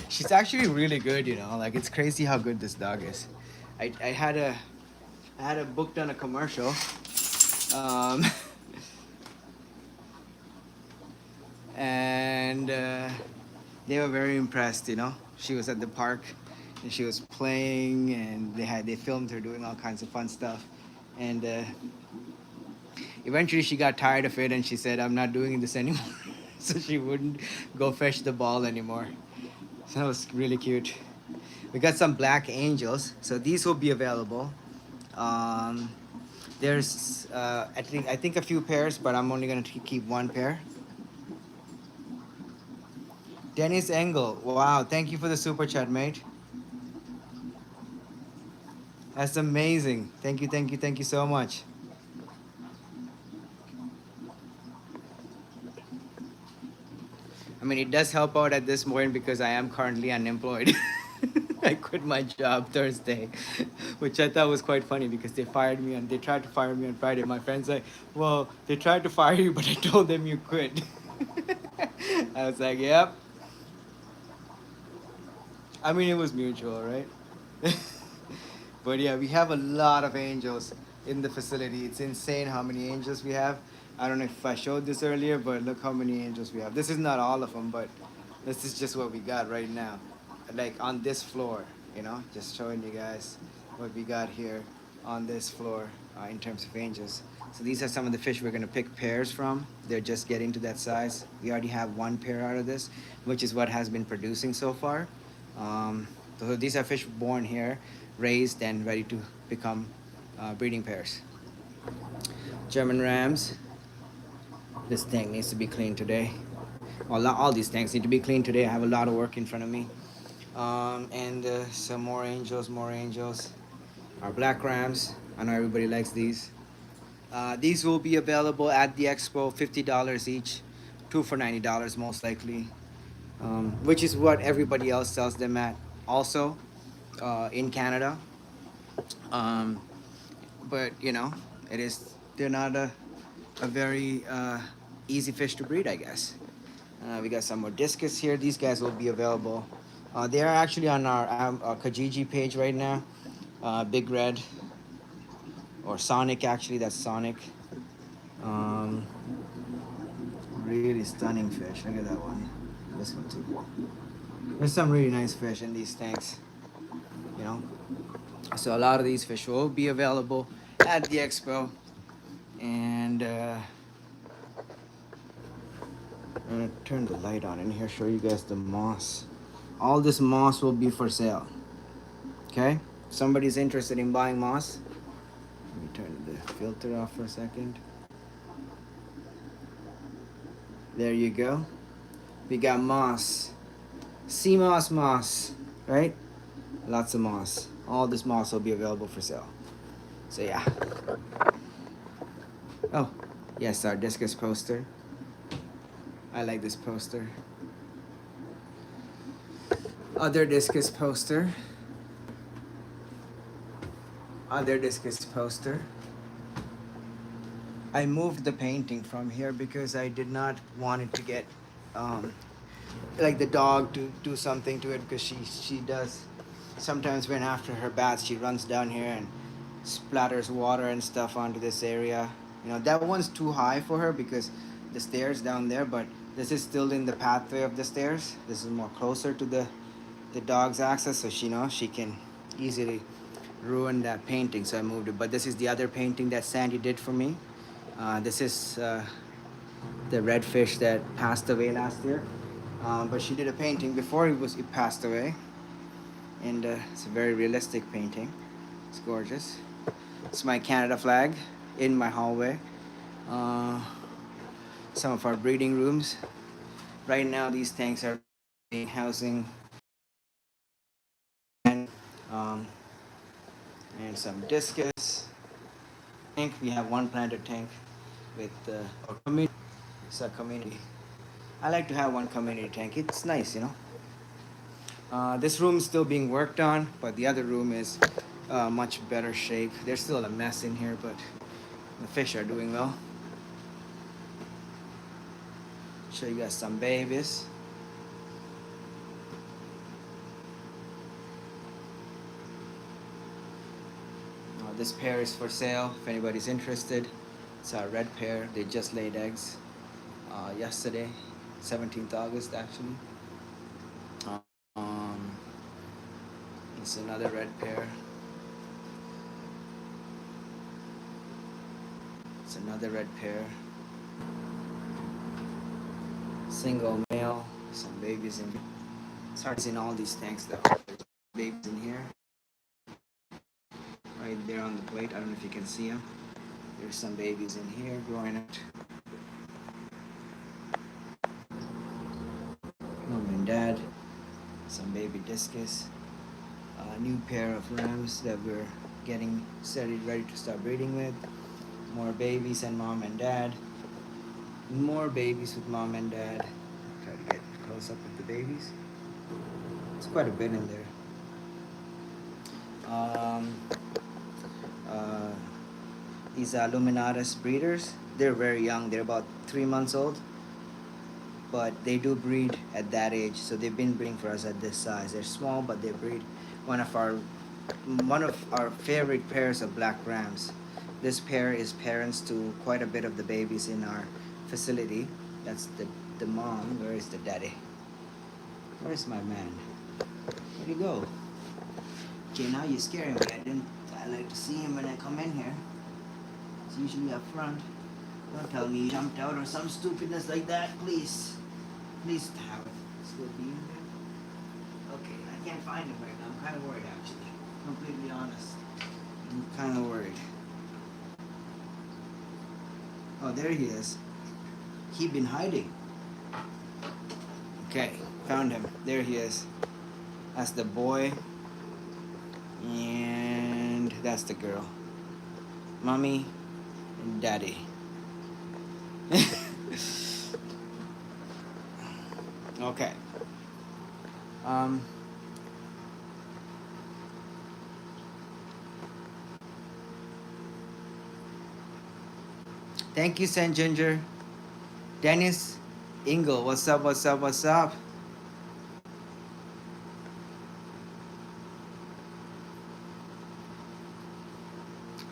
She's actually really good, you know. Like, it's crazy how good this dog is. I had a booked on a commercial. Um, and they were very impressed, you know. She was at the park and she was playing, and they filmed her doing all kinds of fun stuff. And eventually she got tired of it and she said, I'm not doing this anymore. So she wouldn't go fetch the ball anymore. So that was really cute. We got some black angels, so these will be available. There's I think a few pairs, but I'm only gonna keep one pair. Dennis Engel, wow, thank you for the super chat, mate. That's amazing. Thank you, thank you, thank you so much. I mean, it does help out at this point because I am currently unemployed. I quit my job Thursday, which I thought was quite funny because they tried to fire me on Friday. My friend's like, well, they tried to fire you, but I told them you quit. I was like, yep. I mean, it was mutual, right? But yeah, we have a lot of angels. in the facility. It's insane how many angels we have. I don't know if I showed this earlier, but look how many angels we have. This is not all of them, but this is just what we got right now. Like on this floor, just showing you guys what we got here on this floor in terms of angels. So these are some of the fish we're gonna pick pairs from. They're just getting to that size. We already have one pair out of this, which is what has been producing so far. So these are fish born here, raised and ready to become breeding pairs. German Rams. This tank needs to be cleaned today. Well, all these tanks need to be cleaned today. I have a lot of work in front of me. And some more angels, more angels. Our black rams. I know everybody likes these. These will be available at the expo, $50 each, two for $90 most likely, which is what everybody else sells them at also in Canada. Um, but it is they're not a very easy fish to breed, I guess. We got some more discus here. These guys will be available. They are actually on our Kijiji page right now. Big Red or Sonic, actually, that's Sonic. Um, really stunning fish. Look at that one. This one too. There's some really nice fish in these tanks. You know, so a lot of these fish will be available at the expo, and I'm gonna turn the light on in here, show you guys the moss. All this moss will be for sale. Okay, if somebody's interested in buying moss, let me turn the filter off for a second. There you go. We got moss, sea moss, right? Lots of moss. All this moss will be available for sale. So yeah. Oh, yes, our Discus poster. I like this poster. Other Discus poster. Other Discus poster. I moved the painting from here because I did not want it to get like the dog to do something to it, because she does sometimes when after her bath she runs down here and splatters water and stuff onto this area. That one's too high for her because the stairs down there, but this is still in the pathway of the stairs. This is more closer to the dog's access, so she can easily ruin that painting, so I moved it. But this is the other painting that Sandy did for me. This is the redfish that passed away last year, but she did a painting before it passed away, and it's a very realistic painting. It's gorgeous. It's my Canada flag in my hallway. Some of our breeding rooms. Right now, these tanks are housing um, and some discus. Tank. We have one planted tank with our community. It's a community. I like to have one community tank. It's nice. This room is still being worked on, but the other room is much better shape. There's still a mess in here, but the fish are doing well. Show you guys some babies. This pair is for sale if anybody's interested. It's a red pair. They just laid eggs yesterday, 17th August actually. It's another red pair. It's another red pair. Single male. Some babies in here. It's hard to see in all these tanks though. There's babies in here. Right there on the plate. I don't know if you can see them. There's some babies in here growing out. Mom and dad. Some baby discus. A new pair of rams that we're getting ready to start breeding with. More babies and mom and dad. More babies with mom and dad. Try to get close up with the babies. It's quite a bit in there. These Luminatus breeders, they're very young. They're about 3 months old, but they do breed at that age. So they've been breeding for us at this size. They're small, but they breed. One of our favorite pairs of black rams. This pair is parents to quite a bit of the babies in our facility. That's the mom. Where is the daddy? Where's my man? Where'd he go? Okay, now you're scaring me. I like to see him when I come in here. It's usually up front. Don't tell me you jumped out or some stupidness like that, please. Please have it. Still be in there? Okay, I can't find him right now. I'm kind of worried actually. Completely honest. I'm kind of worried. Oh, there he is. He been hiding. Okay, found him. There he is. That's the boy. And that's the girl. Mommy and daddy. Okay. Um, Thank you, Saint Ginger. Dennis Ingle, what's up, what's up, what's up?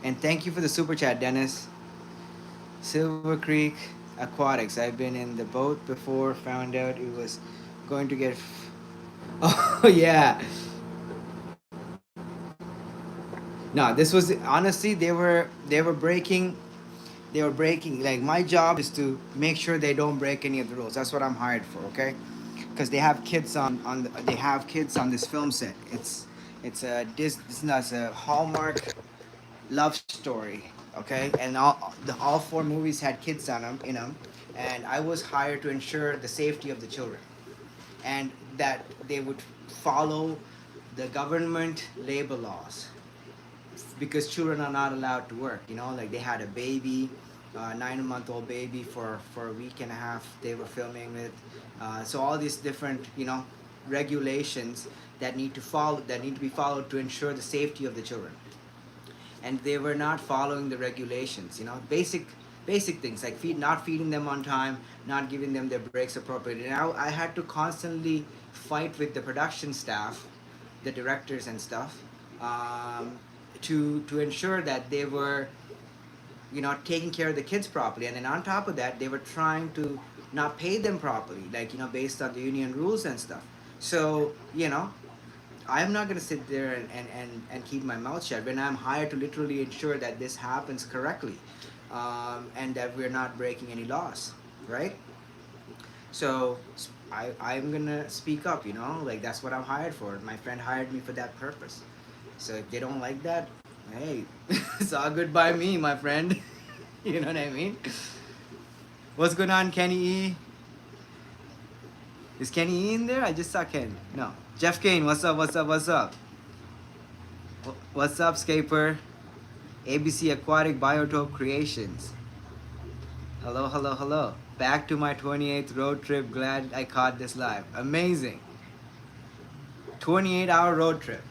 And thank you for the super chat, Dennis. Silver Creek Aquatics. I've been in the boat before, found out it was going to get. Oh, yeah. No, this was honestly, they were breaking, like, my job is to make sure they don't break any of the rules. That's what I'm hired for, okay? Because they have kids they have kids on this film set. It's not a Hallmark love story, okay? And all four movies had kids on them in them, and I was hired to ensure the safety of the children, and that they would follow the government labor laws, because children are not allowed to work. Like, they had a baby, 9-month-old baby for a week and a half. They were filming it. So all these different regulations that need to be followed to ensure the safety of the children, and they were not following the regulations. Basic things like not feeding them on time, not giving them their breaks appropriately. Now I had to constantly fight with the production staff, the directors and stuff, to ensure that they were taking care of the kids properly. And then on top of that, they were trying to not pay them properly, like, based on the union rules and stuff. So I'm not going to sit there and keep my mouth shut when I'm hired to literally ensure that this happens correctly, and that we're not breaking any laws, right? So I'm going to speak up, like, that's what I'm hired for. My friend hired me for that purpose. So if they don't like that, hey, it's all good by me, my friend. You know what I mean? What's going on, Kenny E? Is Kenny E in there? I just saw Ken. No. Jeff Kane, what's up, what's up, what's up? What's up, Scaper? ABC Aquatic Biotope Creations. Hello, hello, hello. Back to my 28th road trip. Glad I caught this live. Amazing. 28-hour road trip.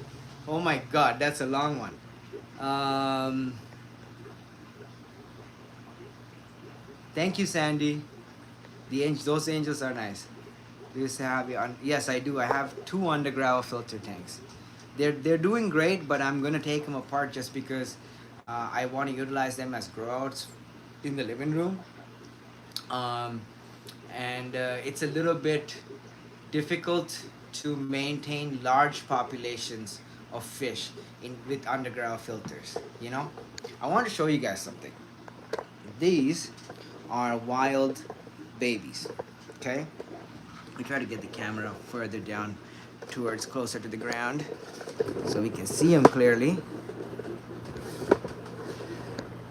Oh my God, that's a long one. Thank you, Sandy. Those angels are nice. Do you have you on? Yes, I do. I have 2 underground filter tanks. They're doing great, but I'm gonna take them apart just because I want to utilize them as grow outs in the living room. And it's a little bit difficult to maintain large populations of fish with underground filters. I want to show you guys something. These are wild babies. Okay. We try to get the camera further down towards closer to the ground so we can see them clearly.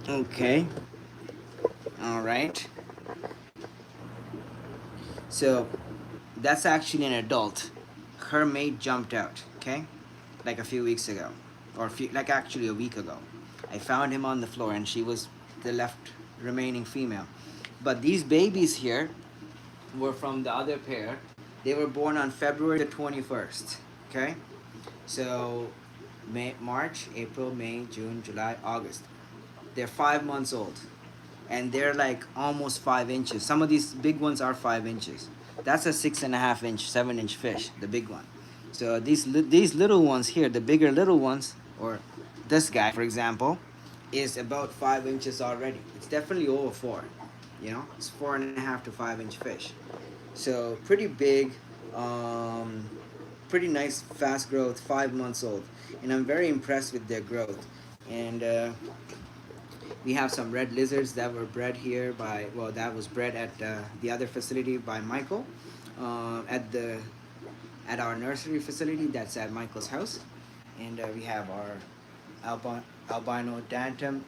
Okay. All right. So that's actually an adult. Her mate jumped out, okay? Like a few weeks ago, or actually a week ago. I found him on the floor, and she was the left remaining female. But these babies here were from the other pair. They were born on February the 21st, okay? So March, April, May, June, July, August. They're 5 months old, and they're like almost 5 inches. Some of these big ones are 5 inches. That's a 6.5 inch, 7-inch fish, the big one. So these little ones here, the bigger little ones, or this guy, for example, is about 5 inches already. It's definitely over four. It's 4.5 to 5 inch fish. So pretty big, um, pretty nice, fast growth, 5 months old, and I'm very impressed with their growth. And we have some red lizards that were bred here by, well, that was bred at the other facility by Michael, at our nursery facility that's at Michael's house. And we have our albino Dantum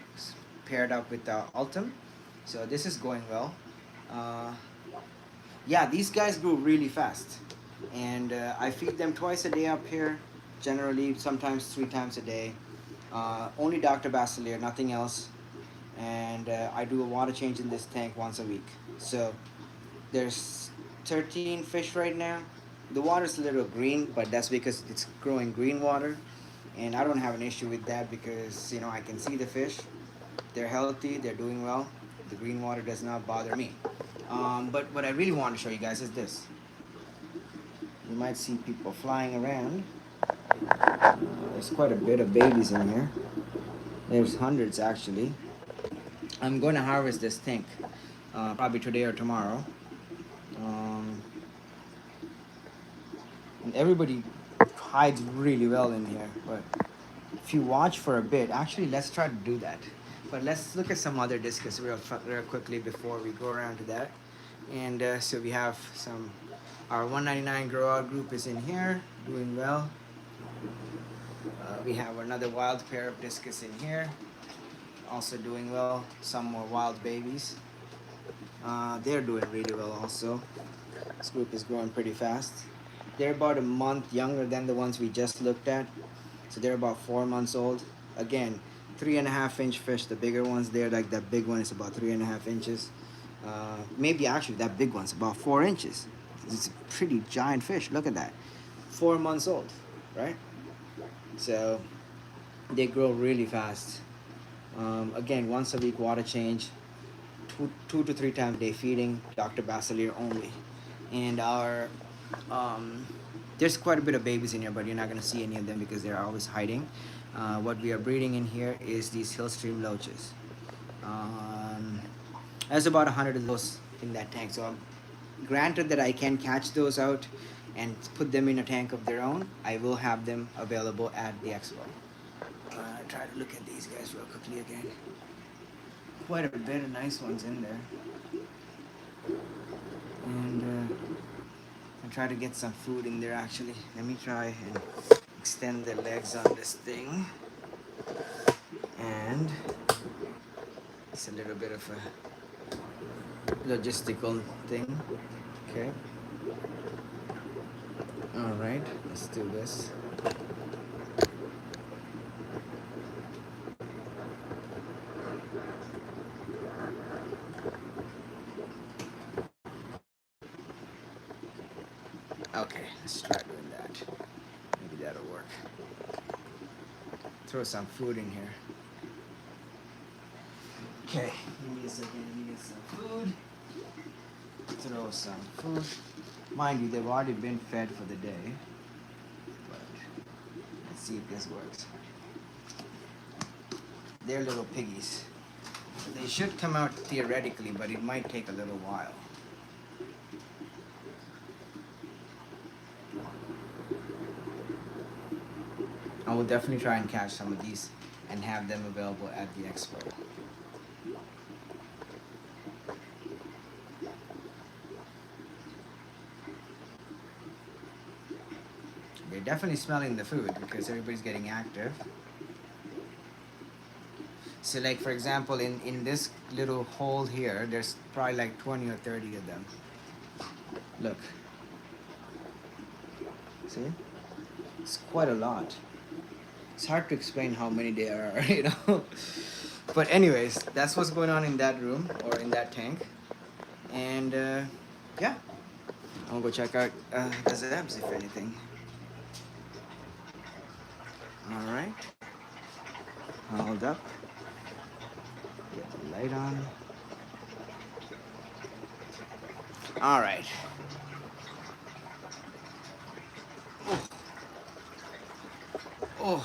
paired up with the Altum. So this is going well. Uh, yeah, these guys grow really fast. And I feed them twice a day up here, generally, sometimes 3 times a day. Only Dr. Basileir, nothing else. And I do a water change in this tank once a week. So there's 13 fish right now. The water's a little green, but that's because it's growing green water. And I don't have an issue with that because, I can see the fish. They're healthy, they're doing well. The green water does not bother me. But what I really want to show you guys is this. You might see people flying around. There's quite a bit of babies in here. There's hundreds actually. I'm going to harvest this tank probably today or tomorrow. Um, and everybody hides really well in here, but if you watch for a bit, actually let's try to do that. But let's look at some other discus real quickly before we go around to that. And so we have our 199 grow out group is in here doing well. We have another wild pair of discus in here also doing well. Some more wild babies. They're doing really well also. This group is growing pretty fast. They're about a month younger than the ones we just looked at. So they're about 4 months old. Again, 3.5 inch fish. The bigger ones there, like that big one is about 3.5 inches. Maybe actually that big one's about 4 inches. It's a pretty giant fish. Look at that. 4 months old, right? So they grow really fast. Again, once a week water change, 2 to 3 times a day feeding, Dr. Basileir only. And there's quite a bit of babies in here, but you're not going to see any of them because they're always hiding. What we are breeding in here is these Hillstream loaches. There's about 100 of those in that tank. So granted that I can catch those out and put them in a tank of their own, I will have them available at the expo. Try to look at these guys real quickly again. Quite a bit of nice ones in there. And I'll try to get some food in there actually. Let me try and extend the legs on this thing. And it's a little bit of a logistical thing. Okay. Alright, let's do this. Okay, let's try doing that. Maybe that'll work. Throw some food in here. Okay, give me a second, let me get some food. Throw some food. Mind you, they've already been fed for the day. But let's see if this works. They're little piggies. They should come out theoretically, but it might take a little while. I will definitely try and catch some of these and have them available at the expo. They're definitely smelling the food because everybody's getting active. So like for example, in this little hole here, there's probably like 20 or 30 of them. Look. See? It's quite a lot. It's hard to explain how many there are, But anyways, that's what's going on in that room or in that tank. And yeah, I'm gonna go check out the Zebs if anything. All right, hold up. Get the light on. All right. Oh.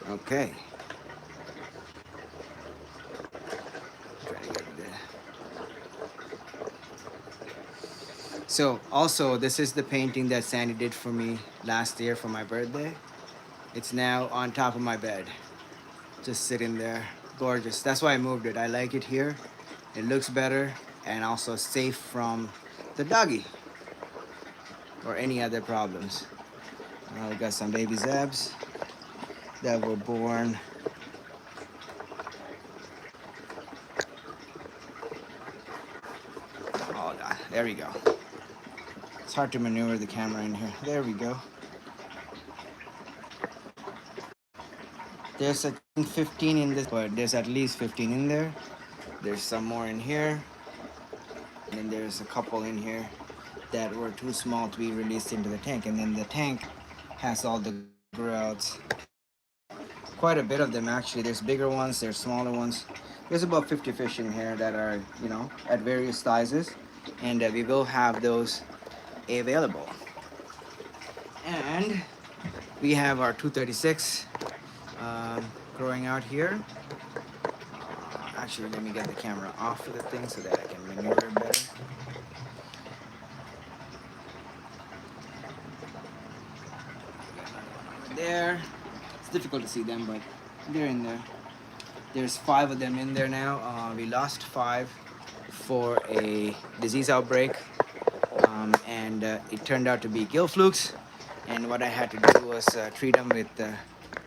Okay. So also, this is the painting that Sandy did for me last year for my birthday. It's now on top of my bed, just sitting there. Gorgeous. That's why I moved it. I like it here. It looks better and also safe from the doggy or any other problems. We got some baby Zebs that were born. Hold on. There we go. It's hard to maneuver the camera in here. There we go. There's I think 15 in this, but there's at least 15 in there. There's some more in here. And then there's a couple in here that were too small to be released into the tank. And then the tank has all the growths. Quite a bit of them actually. There's bigger ones, there's smaller ones. There's about 50 fish in here that are, at various sizes. And we will have those available. And we have our 236 growing out here. Actually, let me get the camera off of the thing so that I can maneuver it better. There. It's difficult to see them, but they're in there. There's 5 of them in there now. We lost 5 for a disease outbreak, and it turned out to be gill flukes. And what I had to do was treat them with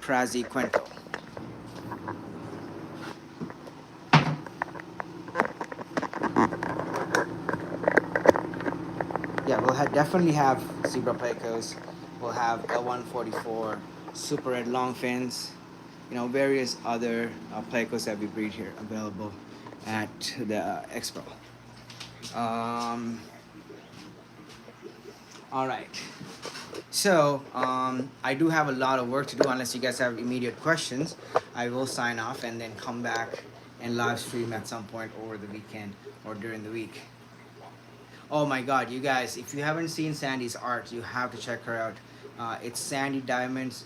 praziquantel. Yeah, we'll definitely have zebra plecos. We'll have L144, super red long fins, various other plecos that we breed here available at the Expo. All right. So I do have a lot of work to do. Unless you guys have immediate questions, I will sign off and then come back and live stream at some point over the weekend or during the week. Oh my God, you guys! If you haven't seen Sandy's art, you have to check her out. It's Sandy Diamond's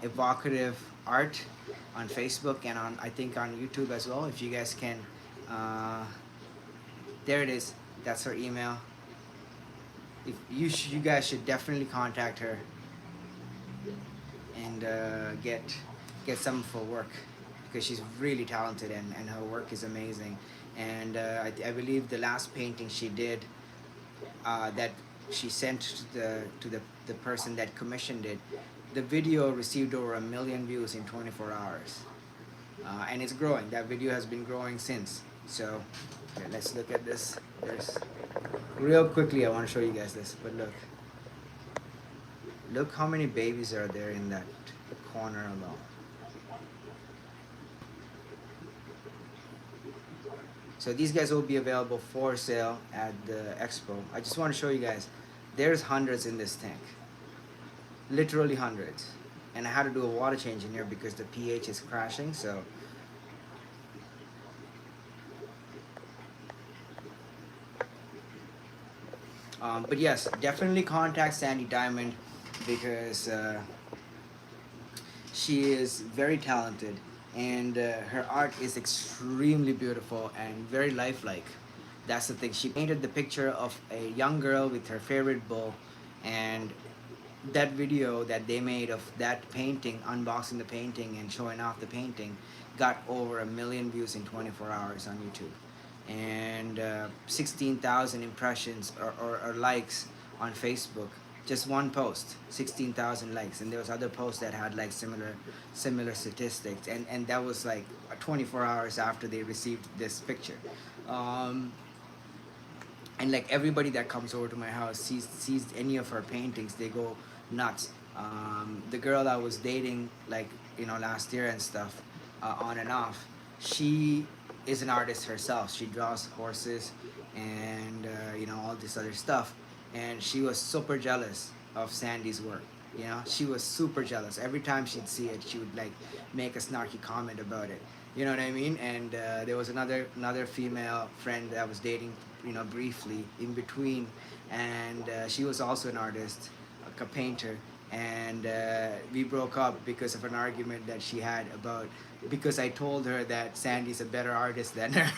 evocative art on Facebook and I think on YouTube as well. If you guys can, there it is. That's her email. If you guys should definitely contact her and get some for work, because she's really talented and her work is amazing. And I believe the last painting she did that she sent to the person that commissioned it, the video received over 1 million views in 24 hours, and it's growing. That video has been growing since. So okay, let's look at this. There's real quickly, I want to show you guys this, but look how many babies are there in that corner alone. So these guys will be available for sale at the Expo. I just want to show you guys, there's hundreds in this tank, literally hundreds. And I had to do a water change in here because the pH is crashing. So but yes, definitely contact Sandy Diamond because she is very talented. And her art is extremely beautiful and very lifelike. That's the thing. She painted the picture of a young girl with her favorite bull, and that video that they made of that painting, unboxing the painting and showing off the painting, got over 1 million views in 24 hours on YouTube, and 16,000 impressions or likes on Facebook. Just one post, 16,000 likes, and there was other posts that had like similar statistics, and that was like 24 hours after they received this picture. And like everybody that comes over to my house sees any of her paintings, they go nuts. The girl I was dating, like last year and stuff, on and off, she is an artist herself. She draws horses and all this other stuff. And she was super jealous of Sandy's work. She was super jealous. Every time she'd see it, she would like make a snarky comment about it. You know what I mean? And there was another female friend that I was dating, briefly in between, and she was also an artist, a painter, and we broke up because of an argument that she had because I told her that Sandy's a better artist than her.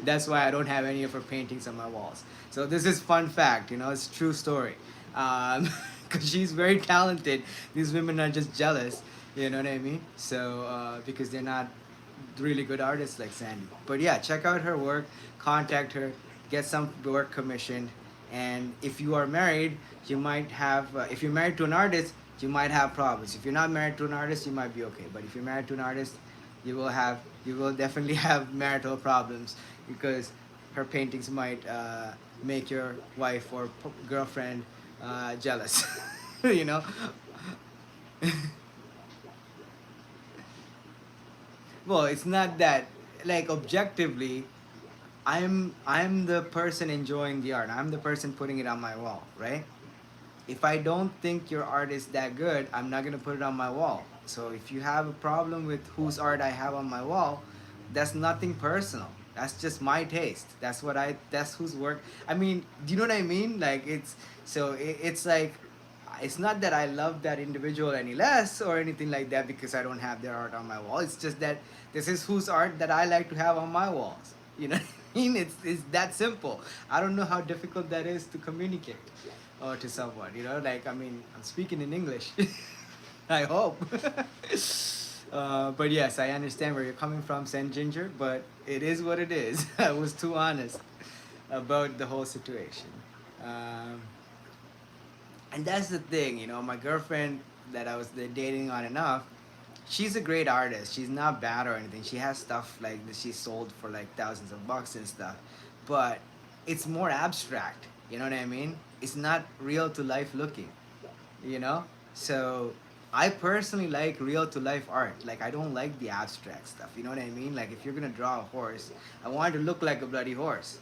That's why I don't have any of her paintings on my walls. So this is fun fact, you know, it's a true story. Because she's very talented. These women are just jealous, you know what I mean? So because they're not really good artists like Sandy. But yeah, check out her work, contact her, get some work commissioned. And if you are married, you might have, if you're married to an artist, you might have problems. If you're not married to an artist, you might be okay. But if you're married to an artist, you will definitely have marital problems because her paintings might make your wife or girlfriend jealous. You know. Well, it's not that, like, objectively, I'm the person enjoying the art. I'm the person putting it on my wall, right? If I don't think your art is that good, I'm not gonna put it on my wall. So if you have a problem with whose art I have on my wall, that's nothing personal. That's just my taste. That's whose work. I mean, do you know what I mean? Like, it's like, it's not that I love that individual any less or anything like that because I don't have their art on my wall. It's just that this is whose art that I like to have on my walls. You know what I mean? It's that simple. I don't know how difficult that is to communicate or to someone. You know, like, I mean, I'm speaking in English. I hope. But yes, I understand where you're coming from, Sen Ginger. But it is what it is. I was too honest about the whole situation. Um, and that's the thing, you know, my girlfriend that I was dating on and off, she's a great artist. She's not bad or anything. She has stuff like that she sold for like thousands of bucks and stuff. But it's more abstract. You know what I mean? It's not real to life looking. You know? So I personally like real to life art. Like, I don't like the abstract stuff. You know what I mean? Like, if you're gonna draw a horse, I want it to look like a bloody horse.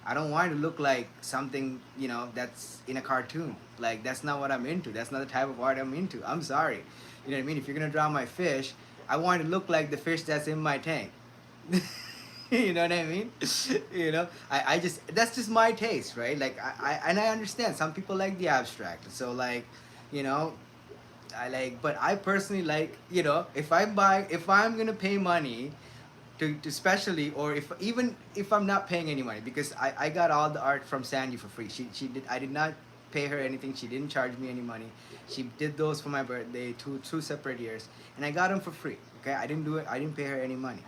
I don't want it to look like something, you know, that's in a cartoon. Like, that's not what I'm into. That's not the type of art I'm into. I'm sorry. You know what I mean? If you're gonna draw my fish, I want it to look like the fish that's in my tank. You know what I mean? You know, I just, that's just my taste, right? Like, and I understand some people like the abstract. So like, you know, I like, but I personally like, you know, if I'm gonna pay money to specially, or if even if I'm not paying any money, because I got all the art from Sandy for free. She did, I did not pay her anything. She didn't charge me any money. She did those for my birthday, two separate years, and I got them for free. Okay, I didn't do it. I didn't pay her any money.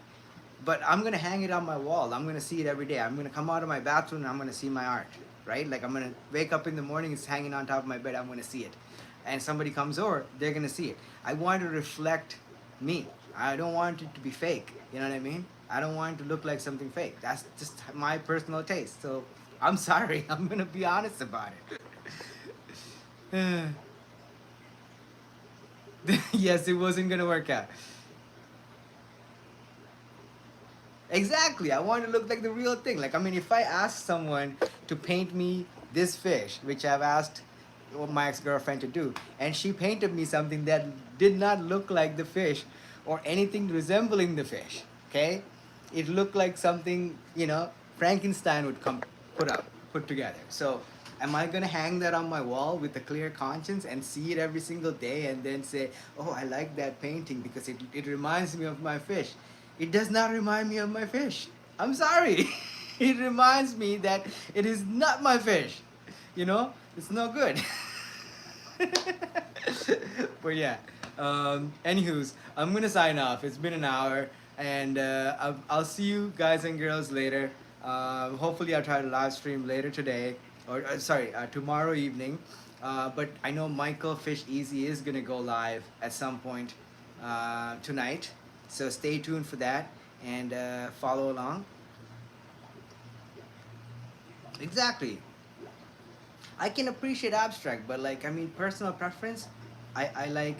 But I'm gonna hang it on my wall. I'm gonna see it every day. I'm gonna come out of my bathroom and I'm gonna see my art, right? Like, I'm gonna wake up in the morning, it's hanging on top of my bed. I'm gonna see it, and somebody comes over, they're gonna see it. I want to reflect me. I don't want it to be fake. You know what I mean? I don't want it to look like something fake. That's just my personal taste. So I'm sorry. I'm gonna be honest about it. Yes, it wasn't gonna work out. Exactly. I want it to look like the real thing. Like, I mean, if I ask someone to paint me this fish, which I've asked my ex-girlfriend to do, and she painted me something that did not look like the fish or anything resembling the fish, okay? It looked like something, you know, Frankenstein would come put together. So am I gonna hang that on my wall with a clear conscience and see it every single day and then say, oh, I like that painting because it reminds me of my fish? It does not remind me of my fish. I'm sorry. It reminds me that it is not my fish. You know, it's no good. But yeah. Anywho's, I'm gonna sign off. It's been an hour, and I'll see you guys and girls later. Hopefully, I'll try to live stream later today, or sorry, tomorrow evening. But I know Michael Fish Easy is gonna go live at some point tonight, so stay tuned for that and follow along. Exactly. I can appreciate abstract, but like, I mean, personal preference, I like,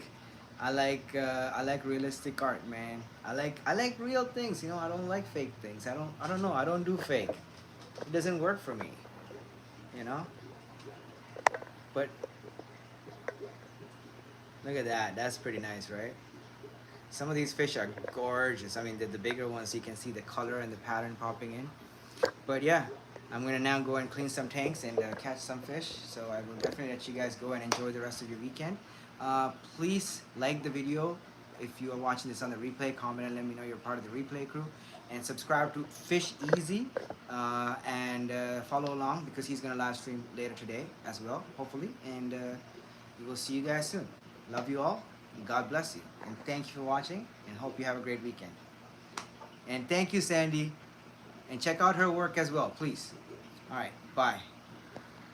I like realistic art, man. I like real things. You know, I don't like fake things. I don't know. I don't do fake. It doesn't work for me. You know. But look at that. That's pretty nice, right? Some of these fish are gorgeous. I mean, the bigger ones, you can see the color and the pattern popping in. But yeah, I'm gonna now go and clean some tanks and catch some fish. So I will definitely let you guys go and enjoy the rest of your weekend. Please like the video if you are watching this on the replay. Comment and let me know you're part of the replay crew. and subscribe to Fish Easy, and follow along because he's gonna live stream later today as well, hopefully. And we will see you guys soon. Love you all. And God bless you. And thank you for watching. And hope you have a great weekend. And thank you, Sandy. And check out her work as well, please. All right. Bye.